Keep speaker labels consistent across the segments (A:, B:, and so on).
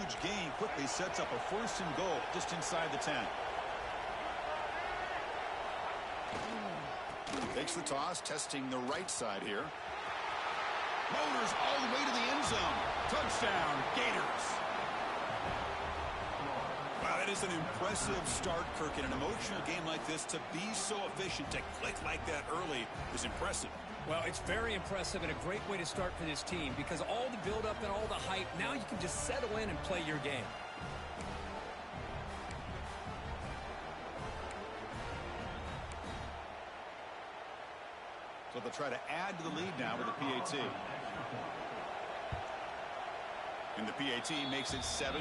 A: huge gain quickly sets up a 1st and goal just inside the 10.
B: Takes the toss, testing the right side here.
A: Motors all the way to the end zone. Touchdown, Gators. Wow, that is an impressive start, Kirk. In an emotional game like this, to be so efficient, to click like that early is impressive.
C: Well, it's very impressive and a great way to start for this team because all the build-up and all the hype, now you can just settle in and play your game.
A: So they'll try to add to the lead now with the PAT. And the PAT makes it 7-0.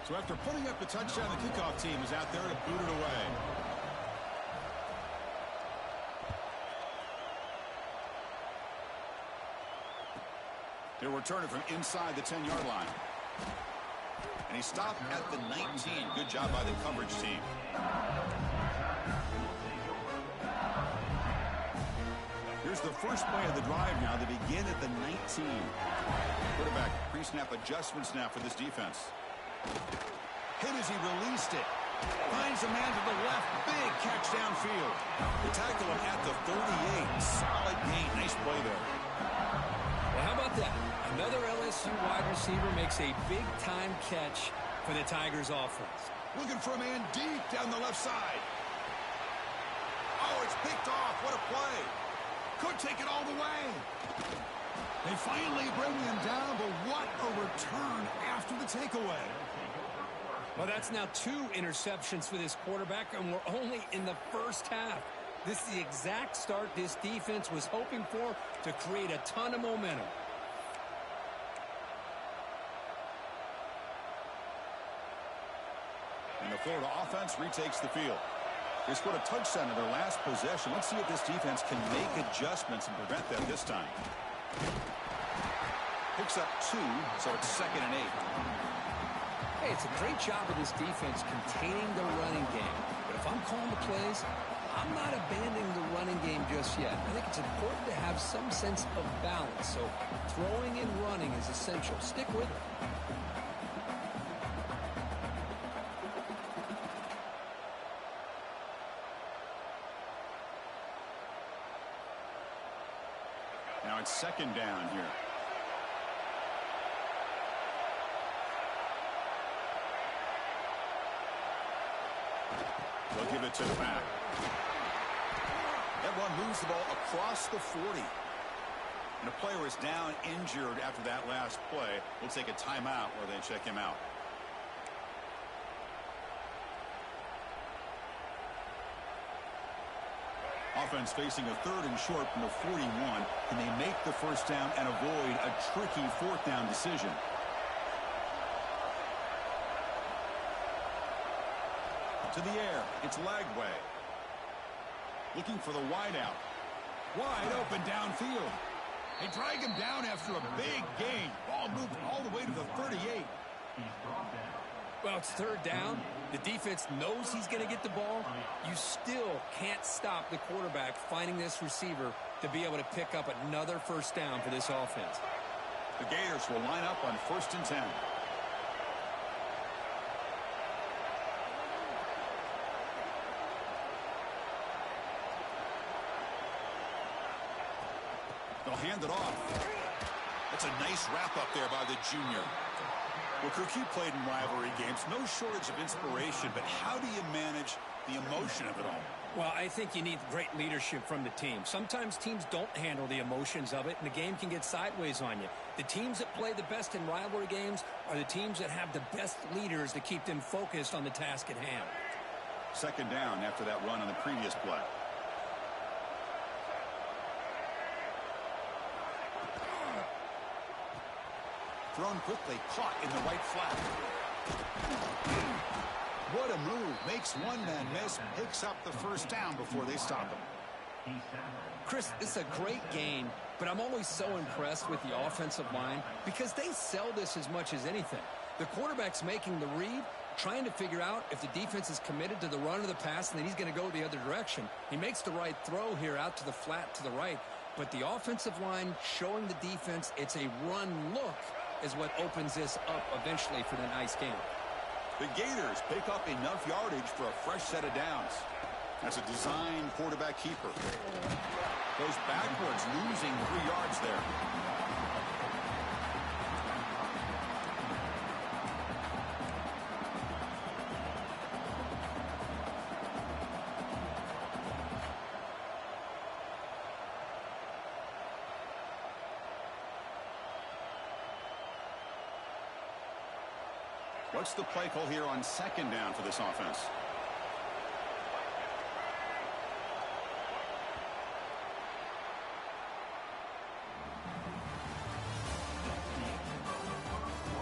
A: So after putting up the touchdown, the kickoff team is out there to boot it away. They'll return it from inside the 10-yard line. And he stopped at the 19. Good job by the coverage team. Here's the first play of the drive now. They begin at the 19. Quarterback pre-snap adjustments now for this defense. Hit as he released it. Finds a man to the left. Big catch downfield. They tackle him at the 38. Solid gain. Nice play there.
C: Well, how about that? Another LSU wide receiver makes a big-time catch for the Tigers offense.
A: Looking for a man deep down the left side. Oh, it's picked off. What a play. Could take it all the way. They finally bring him down, but what a return after the takeaway.
C: Well, that's now 2 interceptions for this quarterback, and we're only in the first half. This is the exact start this defense was hoping for to create a ton of momentum.
A: And the Florida offense retakes the field. They scored a touchdown in their last possession. Let's see if this defense can make adjustments and prevent that this time. Picks up 2, so it's 2nd and 8.
C: Hey, it's a great job of this defense containing the running game. But if I'm calling the plays, I'm not abandoning the running game just yet. I think it's important to have some sense of balance. So throwing and running is essential. Stick with it.
A: Now it's 2nd down here. They'll give it to the back. That one moves the ball across the 40. And the player is down injured after that last play. We'll take a timeout where they check him out. Offense facing a 3rd and short from the 41. Can they make the first down and avoid a tricky 4th down decision? To the air. It's Lagway. Looking for the wideout. Wide open downfield. They drag him down after a big gain. Ball moved all the way to the 38.
C: Well, it's 3rd down. The defense knows he's going to get the ball. You still can't stop the quarterback finding this receiver to be able to pick up another first down for this offense.
A: The Gators will line up on 1st and 10. They'll hand it off. That's a nice wrap up there by the junior. Well, Kirk, you played in rivalry games. No shortage of inspiration, but how do you manage the emotion of it all?
C: Well, I think you need great leadership from the team. Sometimes teams don't handle the emotions of it, and the game can get sideways on you. The teams that play the best in rivalry games are the teams that have the best leaders to keep them focused on the task at hand.
A: 2nd down after that run on the previous play. Thrown quickly, caught in the right flat. What a move. Makes one man miss, picks up the first down before they stop him.
C: Chris, it's a great game, but I'm always so impressed with the offensive line because they sell this as much as anything. The quarterback's making the read, trying to figure out if the defense is committed to the run or the pass, and then he's going to go the other direction. He makes the right throw here out to the flat to the right, but the offensive line showing the defense it's a run look is what opens this up eventually for the nice game.
A: The Gators pick up enough yardage for a fresh set of downs. That's a design quarterback keeper. Goes backwards, losing 3 yards there. What's the play call here on second down for this offense?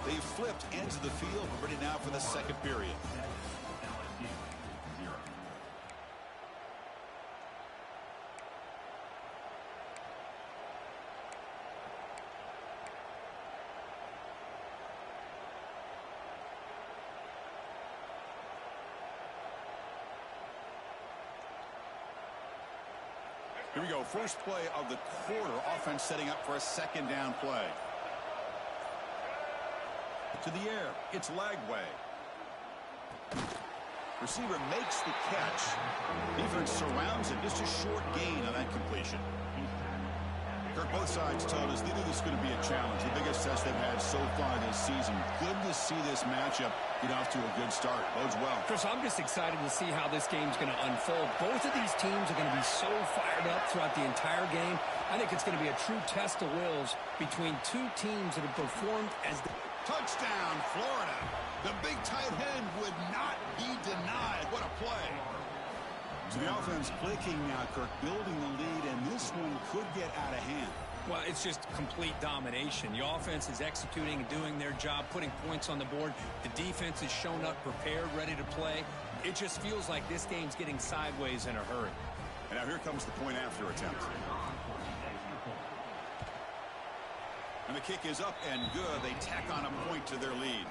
A: They've flipped ends of the field. We're ready now for the second period. Here we go. First play of the quarter. Offense setting up for a second down play. To the air. It's Lagway. Receiver makes the catch. Defense surrounds it. Just a short gain on that completion. Kirk, both sides told us they knew this was going to be a challenge. The biggest test they've had so far this season. Good to see this matchup get off to a good start. Bodes well.
C: Chris, I'm just excited to see how this game's going to unfold. Both of these teams are going to be so fired up throughout the entire game. I think it's going to be a true test of wills between two teams that have performed as the...
A: Touchdown, Florida. The big tight end would not be denied. What a play. So the offense clicking now, Kirk, building the lead, and this one could get out of hand.
C: Well, it's just complete domination. The offense is executing and doing their job, putting points on the board. The defense has shown up prepared, ready to play. It just feels like this game's getting sideways in a hurry.
A: And now here comes the point after attempt. And the kick is up and good. They tack on a point to their lead.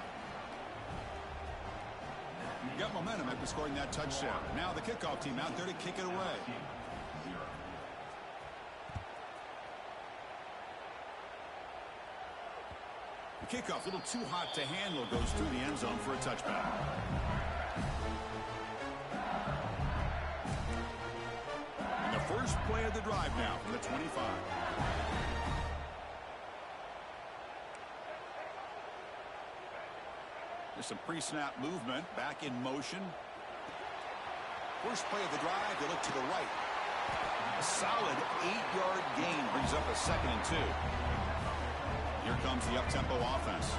A: Got momentum after scoring that touchdown. Now the kickoff team out there to kick it away. The kickoff, a little too hot to handle, goes through the end zone for a touchback. And the first play of the drive now from the 25. There's some pre-snap movement, back in motion. First play of the drive, they look to the right. A solid 8-yard gain brings up a 2nd and 2. Here comes the up-tempo offense.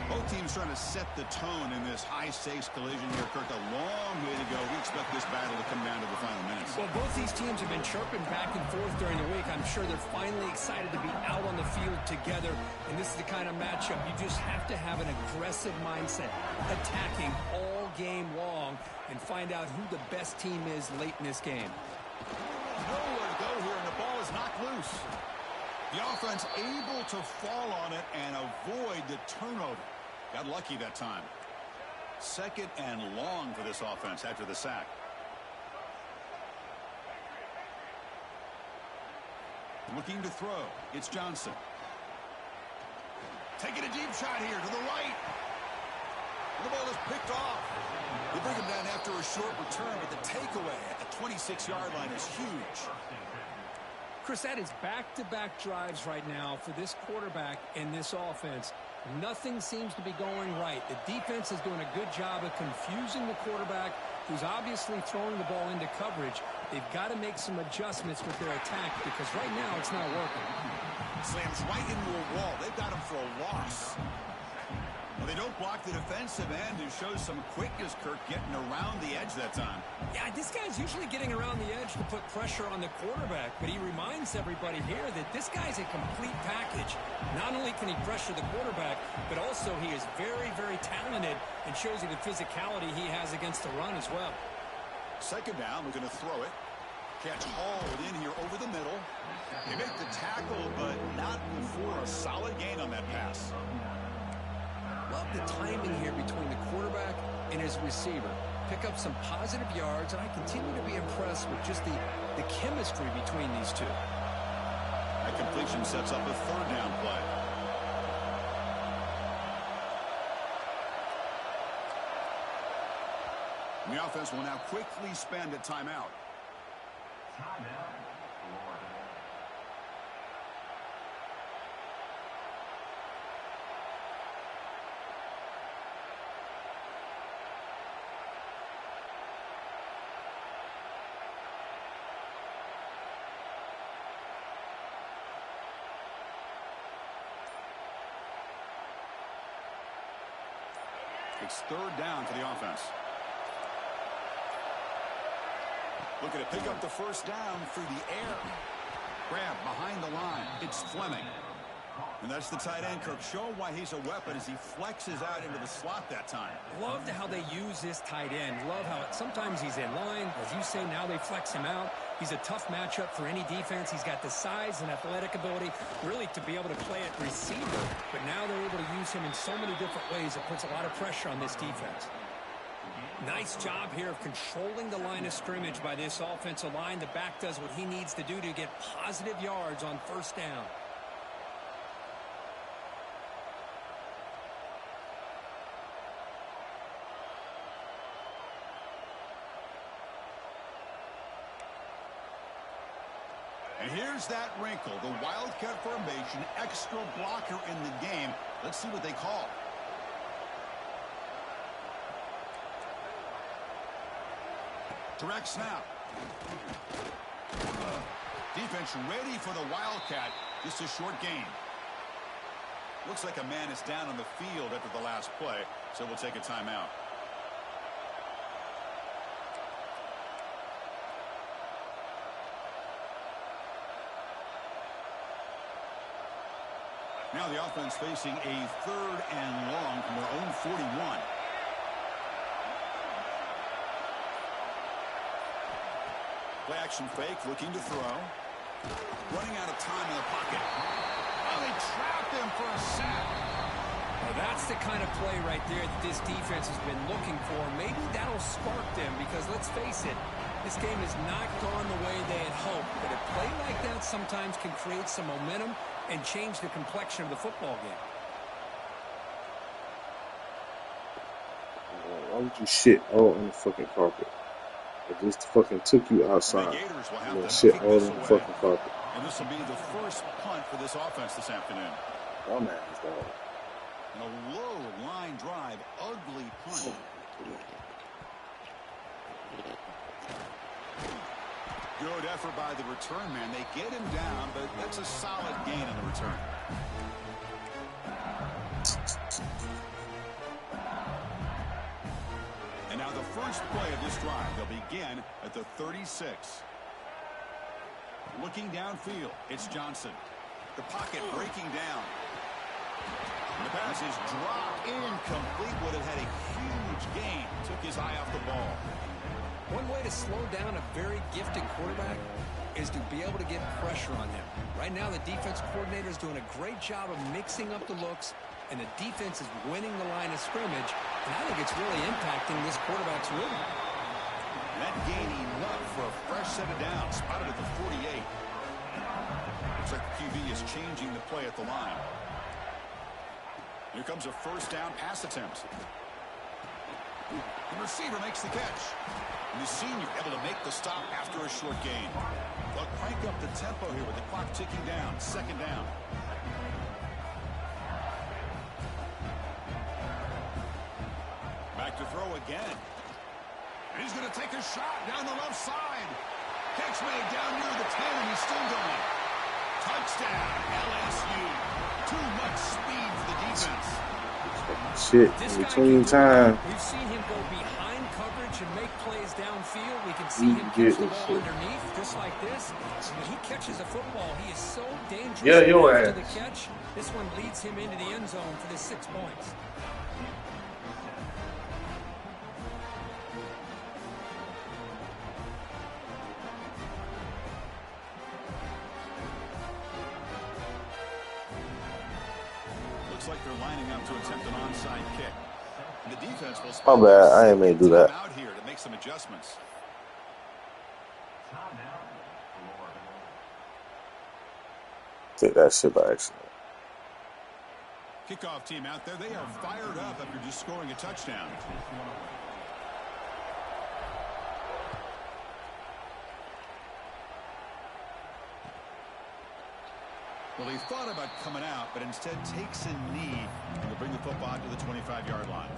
A: Both teams trying to set the tone in this high-stakes collision here, Kirk. A long way to go. We expect this battle to come down to the final minutes.
C: Well, both these teams have been chirping back and forth during the week. I'm sure they're finally excited to be out on the field together. And this is the kind of matchup you just have to have an aggressive mindset, attacking all game long, and find out who the best team is late in this game.
A: Nowhere to go here, and the ball is knocked loose. The offense able to fall on it and avoid the turnover. Got lucky that time. 2nd and long for this offense after the sack. Looking to throw. It's Johnson. Taking a deep shot here to the right. The ball is picked off. They bring him down after a short return, but the takeaway at the 26-yard line is huge.
C: Chris, that is back-to-back drives right now for this quarterback and this offense. Nothing seems to be going right. The defense is doing a good job of confusing the quarterback, who's obviously throwing the ball into coverage. They've got to make some adjustments with their attack because right now it's not working.
A: Slams right into a wall. They've got him for a loss. Well, they don't block the defensive end, who shows some quickness, Kirk, getting around the edge that time.
C: Yeah, this guy's usually getting around the edge to put pressure on the quarterback, but he reminds everybody here that this guy's a complete package. Not only can he pressure the quarterback, but also he is very, very talented and shows you the physicality he has against the run as well.
A: 2nd down, we're going to throw it. Catch hauled in here over the middle. They make the tackle, but not before a solid gain on that pass.
C: Love the timing here between the quarterback and his receiver. Pick up some positive yards, and I continue to be impressed with just the chemistry between these two.
A: That completion sets up a third down play. And the offense will now quickly spend a timeout. It's third down for the offense. Looking to pick up the first down through the air. Grab behind the line. It's Fleming. And that's the tight end, Kirk. Show why he's a weapon as he flexes out into the slot that time.
C: Loved how they use this tight end. Love how sometimes he's in line. As you say, now they flex him out. He's a tough matchup for any defense. He's got the size and athletic ability really to be able to play at receiver. But now they're able to use him in so many different ways. It puts a lot of pressure on this defense. Nice job here of controlling the line of scrimmage by this offensive line. The back does what he needs to do to get positive yards on first down.
A: And here's that wrinkle, the Wildcat formation, extra blocker in the game. Let's see what they call. Direct snap. Defense ready for the Wildcat. Just a short gain. Looks like a man is down on the field after the last play, so we'll take a timeout. Now the offense facing a third and long from their own 41. Play action fake, looking to throw. Running out of time in the pocket. Oh, they trapped him for a sack.
C: Now that's the kind of play right there that this defense has been looking for. Maybe that'll spark them because, let's face it, this game has not gone the way they had hoped. But a play like that sometimes can create some momentum and change the complexion of the football game.
D: Why would you shit all on the fucking carpet? I just fucking took you outside. You know, shit all on the fucking carpet.
A: And this will be the first punt for this offense this afternoon.
D: Dumbass, dog.
A: And a low line drive, ugly punt. Good effort by the return man. They get him down, but that's a solid gain on the return. And now the first play of this drive, they'll begin at the 36. Looking downfield, it's Johnson. The pocket breaking down. And the pass is dropped incomplete. Would have had a huge gain. Took his eye off the ball.
C: One way to slow down a very gifted quarterback is to be able to get pressure on him. Right now, the defense coordinator is doing a great job of mixing up the looks, and the defense is winning the line of scrimmage, and I think it's really impacting this quarterback's rhythm.
A: That gain enough for a fresh set of downs, spotted at the 48. Looks like the QB is changing the play at the line. Here comes a first down pass attempt. The receiver makes the catch. And the senior able to make the stop after a short gain. They'll crank up the tempo here with the clock ticking down. Second down. Back to throw again. And he's going to take a shot down the left side. Catch made down near the 10, and he's still going. Touchdown, LSU. Too much speed for the defense.
D: Shit, in between time.
C: We've seen him go behind coverage and make plays downfield. We can see him catch the ball underneath, just like this. When he catches a football, he is so dangerous to the catch. This one leads him into the end zone for the 6 points.
A: Looks like they're lining up to attempt an onside kick. And the defense will
D: My bad. I ain't mean to do that.
A: out here to make some adjustments.
D: Take that shit by accident.
A: Kickoff team out there. They are fired up after just scoring a touchdown. Well, he thought about coming out, but instead takes a knee and will bring the football to the 25-yard line.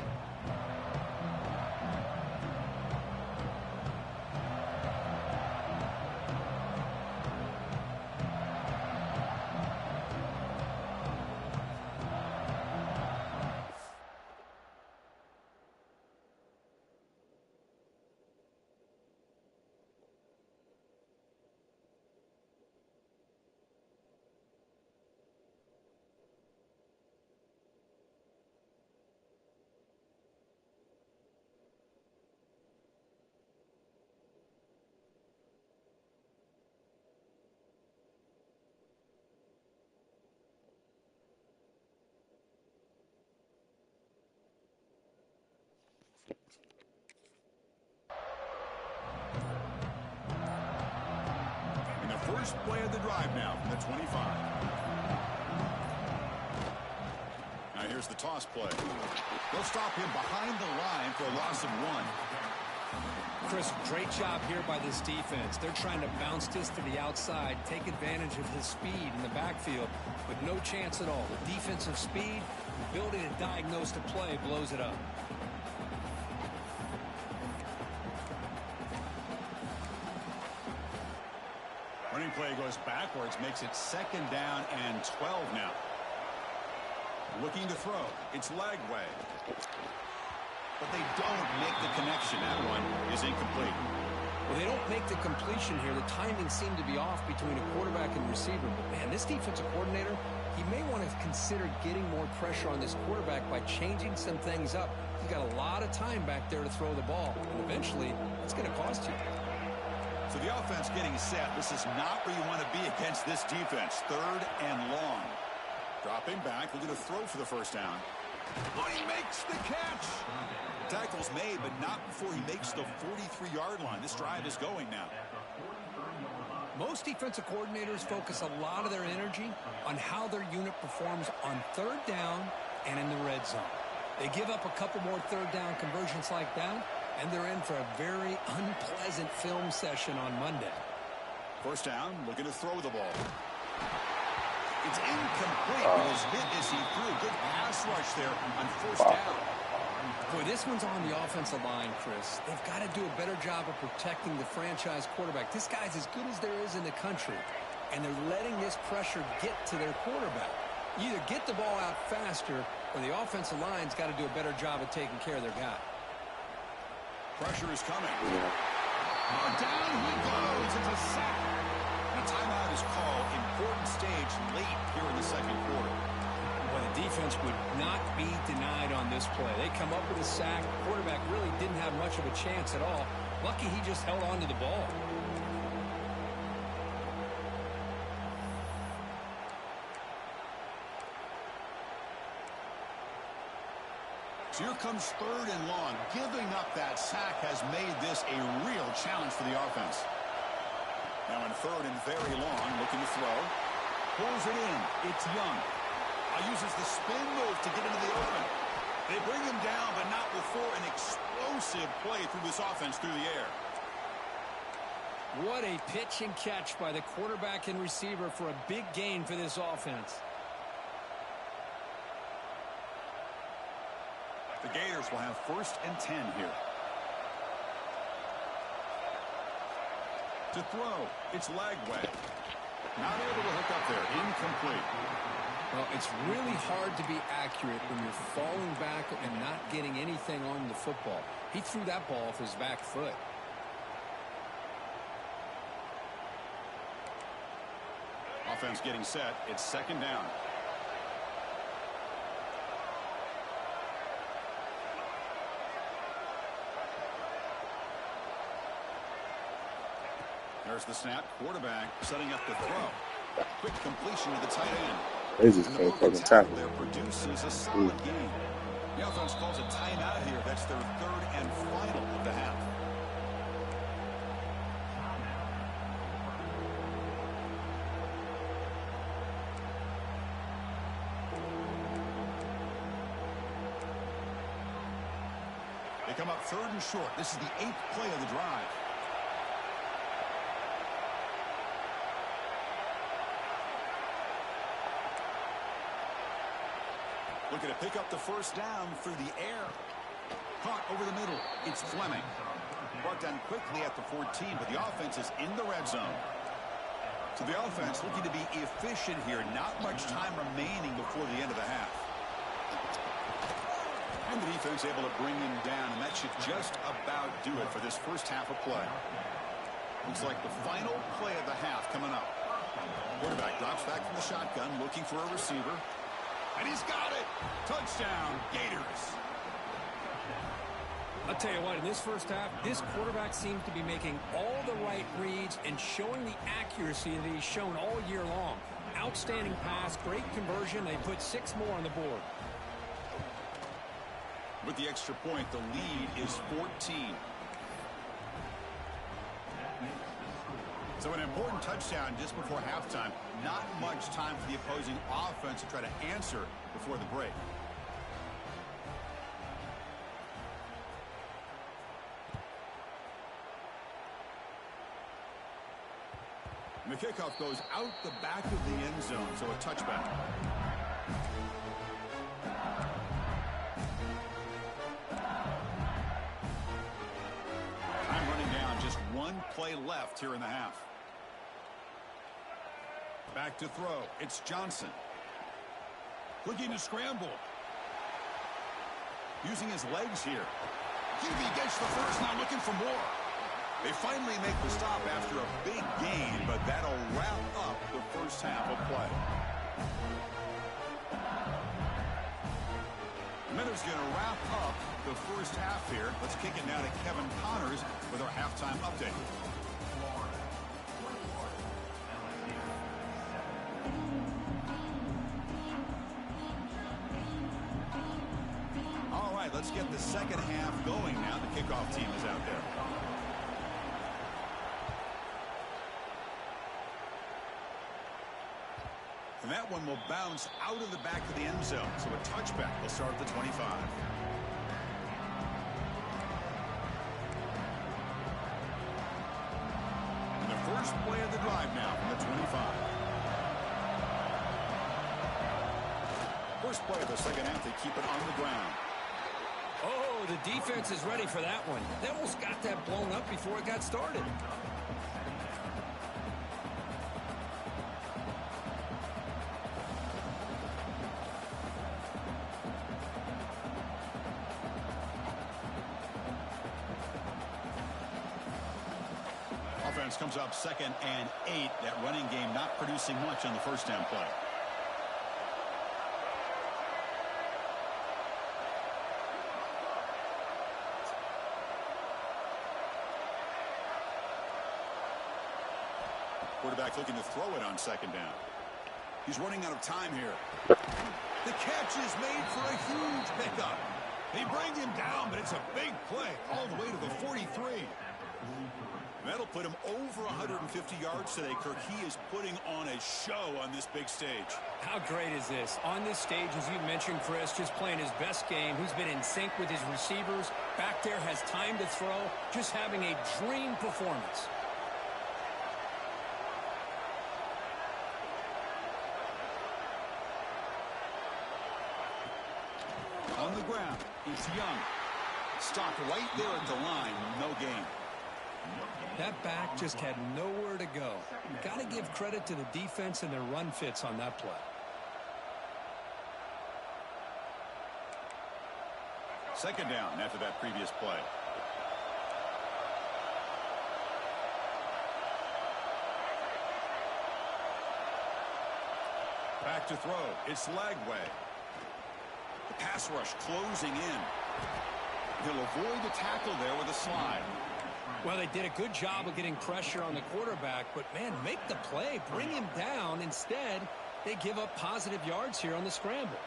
A: First play of the drive now from the 25. Now here's the toss play. They'll stop him behind the line for a loss of 1.
C: Chris, great job here by this defense. They're trying to bounce this to the outside, take advantage of his speed in the backfield, but no chance at all. The defensive speed, the ability to diagnose the play blows it up.
A: Running play goes backwards, makes it 2nd down and 12 now. Looking to throw. It's Lagway. But they don't make the connection. That one is incomplete.
C: Well, they don't make the completion here. The timing seemed to be off between a quarterback and receiver. But, man, this defensive coordinator, he may want to consider getting more pressure on this quarterback by changing some things up. He's got a lot of time back there to throw the ball. And eventually, it's going to cost you.
A: So the offense getting set. This is not where you want to be against this defense. 3rd and long. Dropping back. Looking to throw for the first down. Oh, he makes the catch. Tackle's made, but not before he makes the 43-yard line. This drive is going now.
C: Most defensive coordinators focus a lot of their energy on how their unit performs on 3rd down and in the red zone. They give up a couple more 3rd down conversions like that, and they're in for a very unpleasant film session on Monday.
A: First down, looking to throw the ball. It's incomplete. He was hit as he threw. Good pass rush there on 1st down.
C: Boy, this one's on the offensive line, Chris. They've got to do a better job of protecting the franchise quarterback. This guy's as good as there is in the country, and they're letting this pressure get to their quarterback. Either get the ball out faster, or the offensive line's got to do a better job of taking care of their guy.
A: Pressure is coming. Oh, down he goes. It's a sack. A timeout is called. Important stage late here in the 2nd quarter.
C: Well, the defense would not be denied on this play. They come up with a sack. Quarterback really didn't have much of a chance at all. Lucky he just held on to the ball.
A: So here comes 3rd and long. Giving up that sack has made this a real challenge for the offense. Now in 3rd and very long, looking to throw. Pulls it in. It's Young. Uses the spin move to get into the open. They bring him down, but not before an explosive play through this offense through the air.
C: What a pitch and catch by the quarterback and receiver for a big gain for this offense.
A: The Gators will have 1st and 10 here. To throw, it's Lagway. Not able to hook up there. Incomplete.
C: Well, it's really hard to be accurate when you're falling back and not getting anything on the football. He threw that ball off his back foot.
A: Offense getting set. It's 2nd down. There's the snap. Quarterback setting up the throw. Quick completion to the tight end.
D: They just can't fucking tackle.
A: There produces a solid game. The offense calls a timeout here. That's their third and final of the half. They come up third and short. This is the 8th play of the drive. Looking to pick up the first down through the air. Caught over the middle. It's Fleming. Brought down quickly at the 14, but the offense is in the red zone. So the offense looking to be efficient here. Not much time remaining before the end of the half. And the defense able to bring him down, and that should just about do it for this first half of play. Looks like the final play of the half coming up. Quarterback drops back from the shotgun, looking for a receiver. And he's got it. Touchdown, Gators.
E: I'll tell you what, in this first half, this quarterback seems to be making all the right reads and showing the accuracy that he's shown all year long. Outstanding pass, great conversion. They put 6 more on the board.
A: With the extra point, the lead is 14. So an important touchdown just before halftime. Not much time for the opposing offense to try to answer before the break. And the kickoff goes out the back of the end zone, so a touchback. Time running down, just 1 play left here in the half. Back to throw. It's Johnson. Looking to scramble. Using his legs here. QB gets the first, now looking for more. They finally make the stop after a big gain, but that'll wrap up the first half of play. Minutes going to wrap up the first half here. Let's kick it now to Kevin Connors with our halftime update. All right, let's get the second half going now. The kickoff team is out there. And that one will bounce out of the back of the end zone. So a touchback will start at the 25. And the first play of the drive now from the 25. First play of the second half, they keep it on the ground.
E: Oh, the defense is ready for that one. They almost got that blown up before it got started.
A: Offense comes up 2nd and 8. That running game not producing much on the first down play. Quarterback looking to throw it on 2nd down. He's running out of time here. The catch is made for a huge pickup. They bring him down, but it's a big play all the way to the 43. That'll put him over 150 yards today. Kirk, he is putting on a show on this big stage.
E: How great is this? On this stage, as you mentioned, Chris, just playing his best game. He's been in sync with his receivers. Back there, has time to throw. Just having a dream performance.
A: On the ground, it's Young. Stopped right there at the line. No gain.
E: That back just had nowhere to go. Got to give credit to the defense and their run fits on that play.
A: Second down after that previous play. Back to throw. It's Lagway. The pass rush closing in. He'll avoid the tackle there with a slide.
E: Well, they did a good job of getting pressure on the quarterback, but, man, make the play. Bring him down. Instead, They give up positive yards here on the scramble.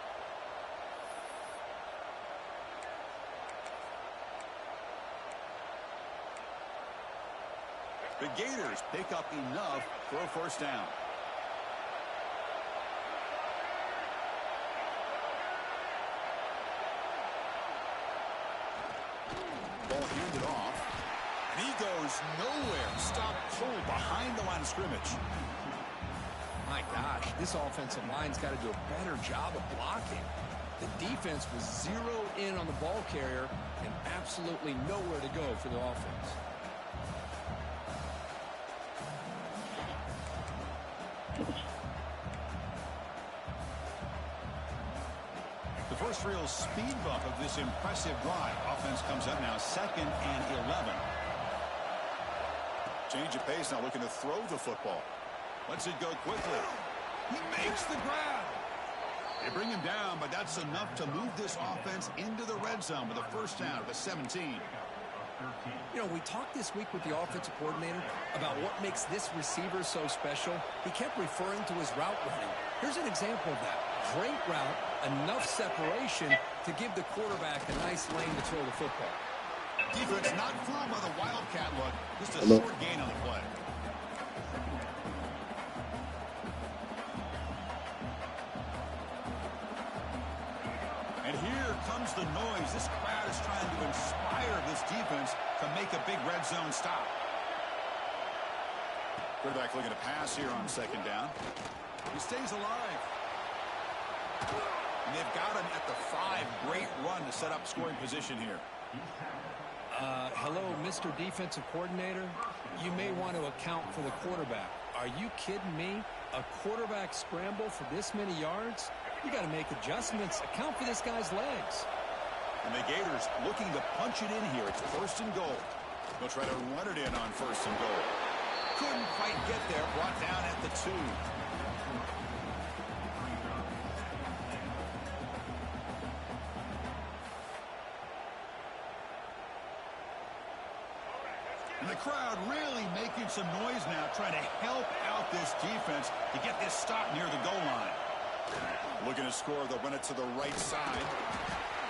A: The Gators pick up enough for a first down. Ball handed off. And he goes nowhere. Stop cold behind the line of scrimmage.
C: My gosh, this offensive line's got to do a better job of blocking. The defense was zeroed in on the ball carrier and absolutely nowhere to go for the offense.
A: The first real speed bump of this impressive drive. Offense comes up now 2nd and 11. Change of pace, now looking to throw the football. Lets it go quickly. He makes the grab. They bring him down, but that's enough to move this offense into the red zone with a first down at the 17.
C: You know, we talked this week with the offensive coordinator about what makes this receiver so special. He kept referring to his route running. Here's an example of that. Great route, enough separation to give the quarterback a nice lane to throw the football.
A: Defense not fooled by the Wildcat look. Just a short gain on the play. And here comes the noise. This crowd is trying to inspire this defense to make a big red zone stop. Quarterback looking to pass here on 2nd down. He stays alive. And they've got him at the 5. Great run to set up scoring position here.
E: Hello, Mr. Defensive Coordinator. You may want to account for the quarterback. Are you kidding me? A quarterback scramble for this many yards? You got to make adjustments. Account for this guy's legs.
A: And the Gators looking to punch it in here. It's 1st and goal. They'll try to run it in on 1st and goal. Couldn't quite get there. Brought down at the 2. And the crowd really making some noise now, trying to help out this defense to get this stop near the goal line. Looking to score, they'll run it to the right side.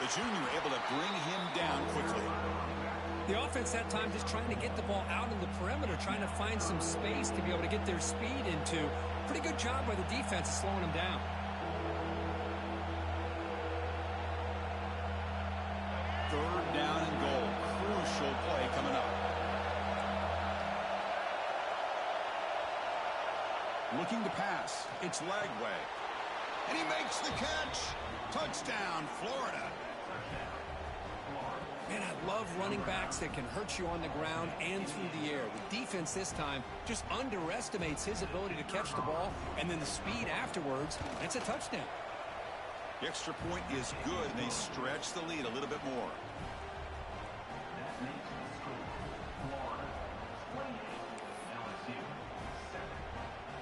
A: The junior able to bring him down quickly.
E: The offense that time just trying to get the ball out in the perimeter, trying to find some space to be able to get their speed into. Pretty good job by the defense of slowing them down.
A: Third down and goal. Crucial play coming up. Looking to pass. It's Lagway. And he makes the catch. Touchdown, Florida.
E: Man, I love running backs that can hurt you on the ground and through the air. The defense this time just underestimates his ability to catch the ball, and then the speed afterwards, it's a touchdown.
A: The extra point is good, and they stretch the lead a little bit more.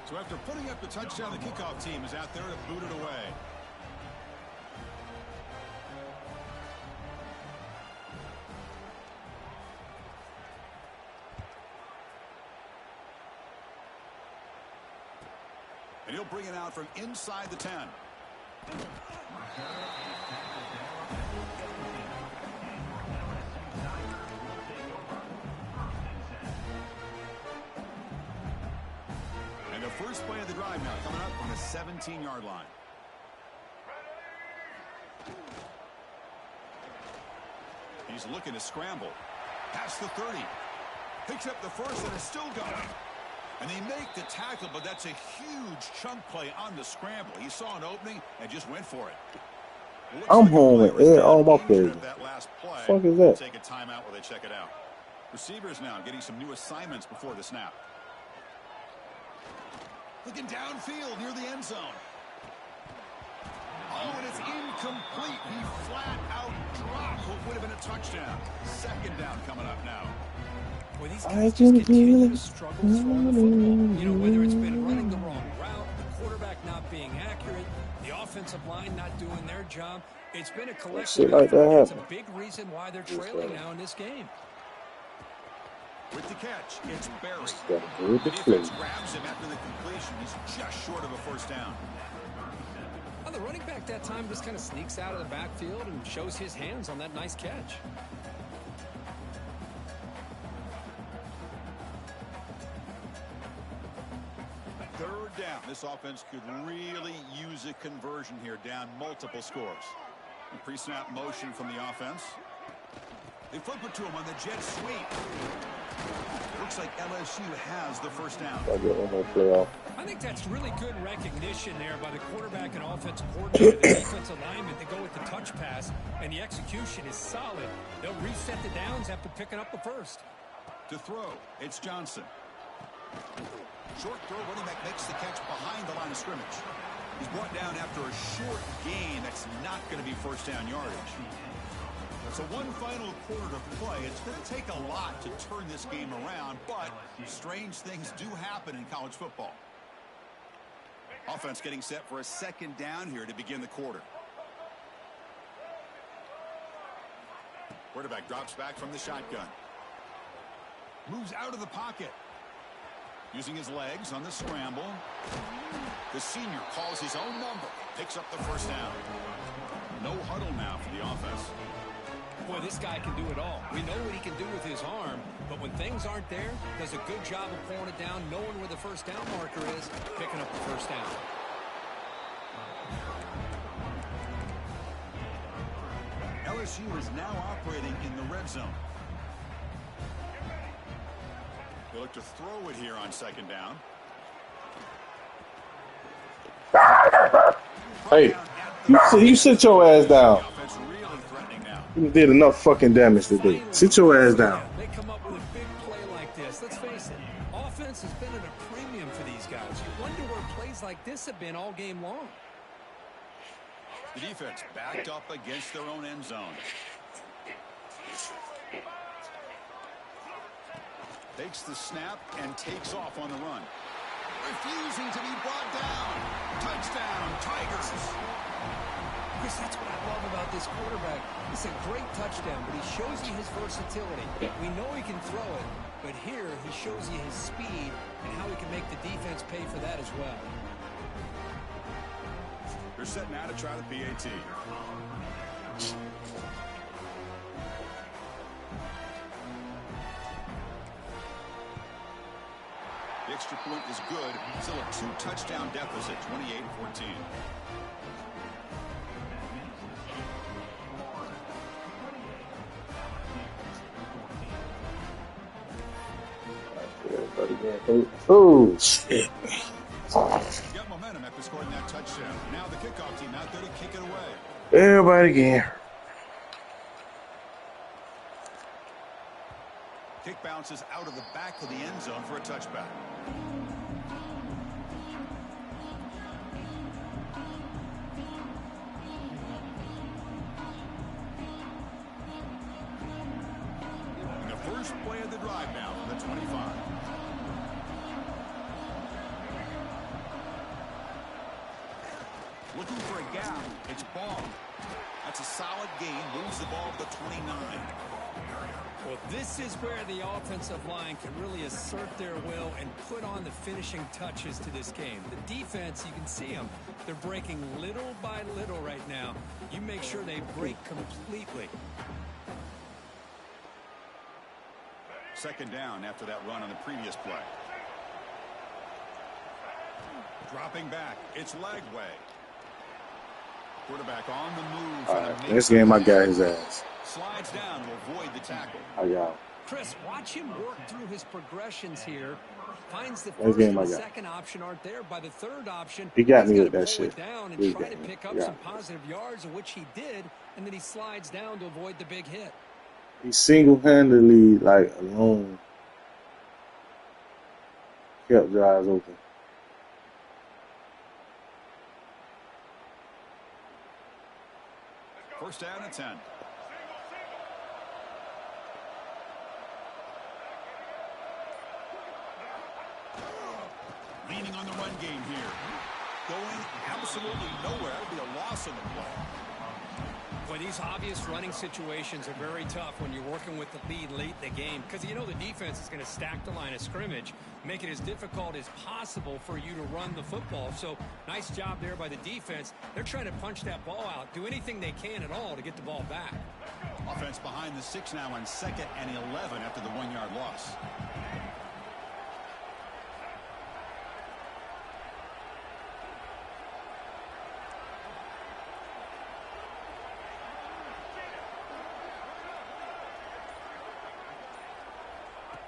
A: So after putting up the touchdown, the kickoff team is out there to boot it away. And he'll bring it out from inside the 10. And the first play of the drive now coming up on the 17-yard line. He's looking to scramble. Past the 30. Picks up the first and is still going. And they make the tackle, but that's a huge chunk play on the scramble. He saw an opening and just went for it.
D: I'm home with all my plays. Fuck is that?
A: Take a timeout while they check it out. Receivers now getting some new assignments before the snap. Looking downfield near the end zone. Oh, and it's incomplete. He flat out dropped what would have been a touchdown. 2nd down coming up now.
E: Well, these guys just continue to struggle throwing the football. You know, whether it's been running the wrong route, the quarterback not being accurate, the offensive line not doing their job. It's been a collection of effort. It's a big reason why they're trailing now in this game.
A: With the catch, it's Barry.
D: The
A: defense grabs him after the completion. He's just short of a first down.
E: Well, the running back that time just kind of sneaks out of the backfield and shows his hands on that nice catch.
A: Third down. This offense could really use a conversion here, down multiple scores. Pre-snap motion from the offense. They flip it to him on the jet sweep. Looks like LSU has the first down.
E: I think that's really good recognition there by the quarterback and offensive coordinator, the defensive lineman to go with the touch pass, and the execution is solid. They'll reset the downs after picking up the first.
A: To throw, it's Johnson. Short throw, running back makes the catch behind the line of scrimmage. He's brought down after a short gain. That's not going to be first down yardage. So one final quarter to play. It's going to take a lot to turn this game around, but strange things do happen in college football. Offense getting set for a second down here to begin the quarter. Quarterback drops back from the shotgun. Moves out of the pocket. Using his legs on the scramble. The senior calls his own number. Picks up the first down. No huddle now for the offense.
E: Boy, this guy can do it all. We know what he can do with his arm, but when things aren't there, does a good job of pulling it down, knowing where the first down marker is, picking up the first down.
A: LSU is now operating in the red zone. They look to throw it here on second down.
D: Hey, you sit your ass down. You did enough fucking damage today. Sit your ass down.
E: They come up with a big play like this. Let's face it, offense has been at a premium for these guys. You wonder where plays like this have been all game long.
A: The defense backed up against their own end zone. Takes the snap and takes off on the run. Refusing to be brought down. Touchdown, Tigers.
E: Chris, that's what I love about this quarterback. It's a great touchdown, but he shows you his versatility. We know he can throw it, but here he shows you his speed and how he can make the defense pay for that as well.
A: They're setting out to try the PAT. The extra point is good. Still a 2-touchdown deficit, 28-14.
D: Oh, shit.
A: Got momentum after scoring that touchdown. Now the kickoff team out there to kick it away.
D: Everybody again.
A: Kick bounces out of the back of the end zone for a touchback. And the first play of the drive now from the 25. Looking for a gap. It's Ball. That's a solid gain. Moves the ball to the 29.
E: Well, this is where the offensive line can really assert their will and put on the finishing touches to this game. The defense, you can see them. They're breaking little by little right now. You make sure they break completely.
A: Second down after that run on the previous play. Dropping back. It's Lagway. Quarterback on the move.
D: All right, this game I got his ass.
A: Slides down to avoid the tackle.
D: I got him.
E: Chris, watch him work through his progressions here. Finds the first and the second option aren't there. By the third option,
D: he got me with
E: to
D: that shit.
E: Down and try to pick up some positive yards, of which he did, and then he slides down to avoid the big hit.
D: He single-handedly, like, alone, kept drives open.
A: First down at 10. Leaning on the run game here. Going absolutely nowhere. It'll be a loss on the play.
E: Well, these obvious running situations are very tough when you're working with the lead late in the game because you know the defense is going to stack the line of scrimmage, make it as difficult as possible for you to run the football. So nice job there by the defense. They're trying to punch that ball out, do anything they can at all to get the ball back.
A: Offense behind the 6 now on 2nd and 11 after the 1-yard loss.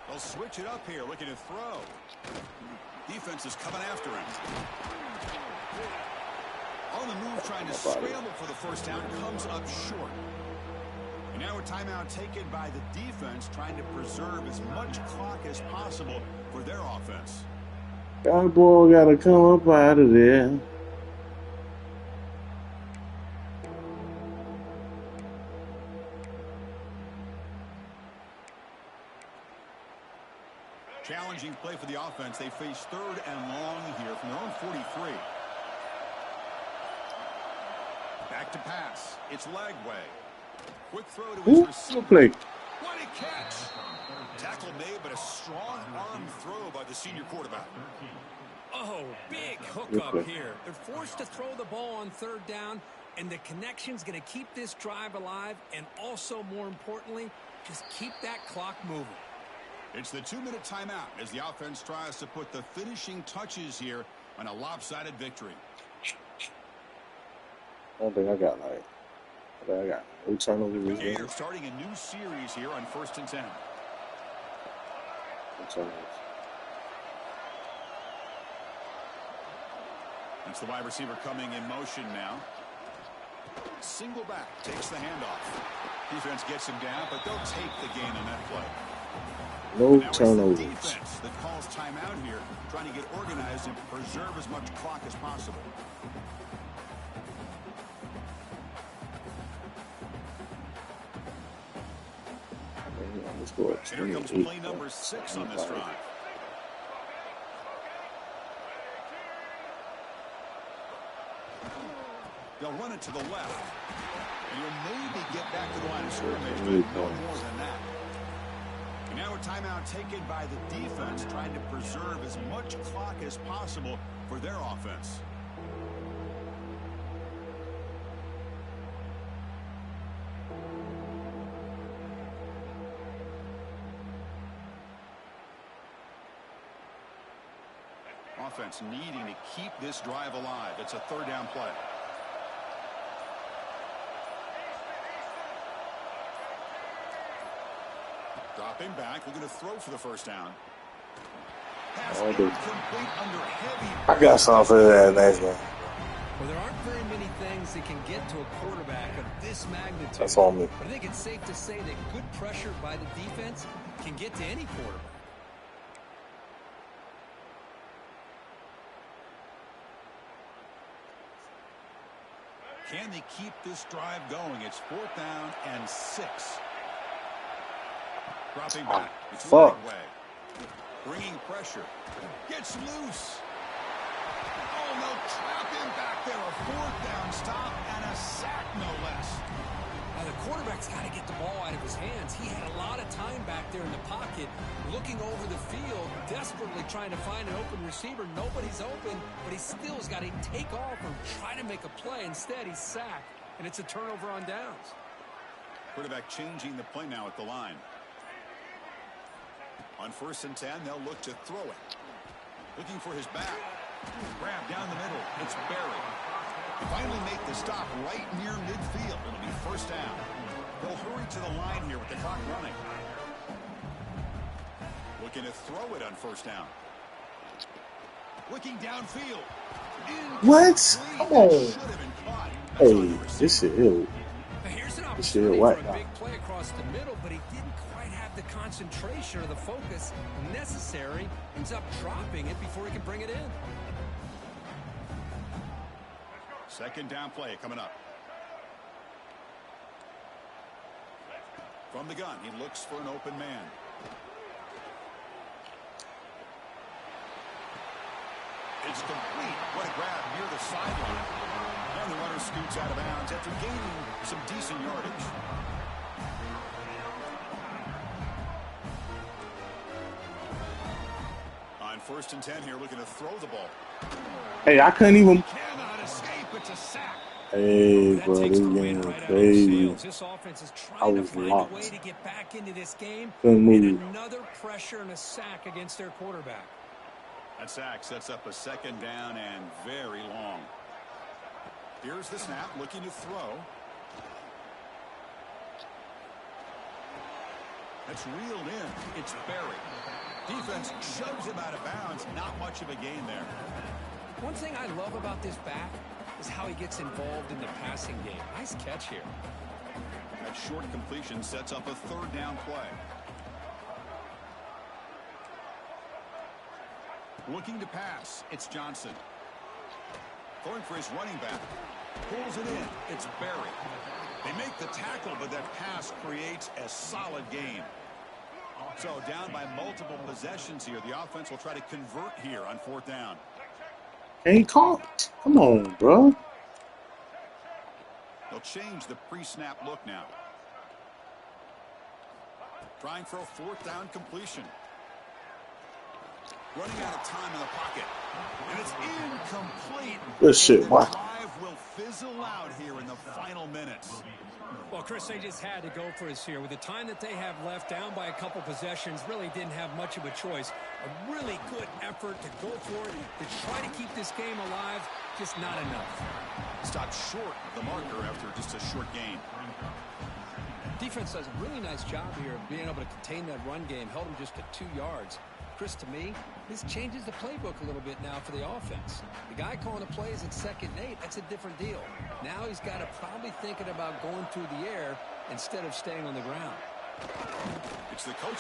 A: They'll switch it up here, looking to throw. Defense is coming after him. On the move, trying to scramble for the first down, comes up short. And now a timeout taken by the defense, trying to preserve as much clock as possible for their offense.
D: That boy got to come up out of there.
A: Challenging play for the offense. They face 3rd and long here from their own 43. Back to pass. It's Lagway. Quick throw to his receiver.
D: Play.
A: What a catch! Tackle made, but a strong arm throw by the senior quarterback.
E: Oh, big hookup here. They're forced to throw the ball on 3rd down, and the connection's going to keep this drive alive, and also, more importantly, just keep that clock moving.
A: It's the 2-minute timeout as the offense tries to put the finishing touches here on a lopsided victory.
D: I don't think I got no turnovers.
A: Gators starting a new series here on 1st and 10. That's the wide receiver coming in motion now. Single back, takes the handoff. Defense gets him down, but they'll take the gain on that play.
D: No turnovers.
A: Defense that calls timeout here, trying to get organized and preserve as much clock as possible. Here comes play number 6 on this drive. They'll run it to the left. And he'll maybe get back to the line of scrimmage, but no more than that. And now a timeout taken by the defense, trying to preserve as much clock as possible for their offense. Offense needing to keep this drive alive. It's a 3rd down play. Dropping back, looking to throw for the first down. Pass complete under heavy.
D: I got something for that next one.
E: Well, there aren't very many things that can get to a quarterback of this magnitude.
D: That's on me.
E: But I think it's safe to say that good pressure by the defense can get to any quarterback.
A: Can they keep this drive going? It's 4th down and 6. Dropping back. It's
D: fuck.
A: Way. Bringing pressure. Gets loose. Oh, no. Trap him back there. A 4th down stop and a sack, no less.
E: Now, the quarterback's got to get the ball out of his hands. He had a lot of time back there in the pocket, looking over the field, desperately trying to find an open receiver. Nobody's open, but he still has got to take off and try to make a play. Instead, he's sacked, and it's a turnover on downs.
A: Quarterback changing the play now at the line. On 1st and 10, they'll look to throw it. Looking for his back. Grab down the middle. It's Berry. Finally make the stop right near midfield. It'll be 1st down. They'll hurry to the line here with the clock running. Looking to throw it on 1st down. Looking downfield.
D: What? Come on. Hey, this shit ill.
E: Here's an
D: This shit
E: opportunity
D: what
E: for a big play across the middle, but he didn't quite have the concentration or the focus necessary. Ends up dropping it before he can bring it in.
A: 2nd down play coming up. From the gun, he looks for an open man. It's complete. What a grab near the sideline. And the runner scoots out of bounds after gaining some decent yardage. On 1st and 10 here, looking to throw the ball.
D: Hey, I couldn't even.
A: Cannot escape. It's a sack.
D: Hey, bro, this game crazy.
E: This offense is
D: I
E: trying to
D: was
E: find a
D: locked.
E: way to get back into this game.
D: Couldn't
E: And
D: move.
E: another pressure and a sack against their quarterback.
A: That sack sets up a 2nd down and very long. Here's the snap, looking to throw. That's reeled in. It's buried. Defense shoves him out of bounds. Not much of a gain there.
E: One thing I love about this back is how he gets involved in the passing game. Nice catch here.
A: That short completion sets up a 3rd down play. Looking to pass. It's Johnson. Going for his running back. Pulls it in. It's buried. They make the tackle, but that pass creates a solid gain. So down by multiple possessions here. The offense will try to convert here on 4th down.
D: Ain't caught. Come on, bro.
A: They'll change the pre-snap look now. Trying for a 4th down completion. Running out of time in the pocket. And it's incomplete.
D: Good shit,
A: The
D: boy.
A: drive will fizzle out here in the final minutes.
E: Well, Chris, they just had to go for us here. With the time that they have left, down by a couple possessions, really didn't have much of a choice. A really good effort to go for it, to try to keep this game alive, just not enough.
A: Stopped short of the marker after just a short gain.
E: Defense does a really nice job here of being able to contain that run game, held them just to 2 yards. Chris, to me, this changes the playbook a little bit now for the offense. The guy calling the plays at 2nd and 8, that's a different deal. Now he's got to probably thinking about going through the air instead of staying on the ground.
A: It's the coach.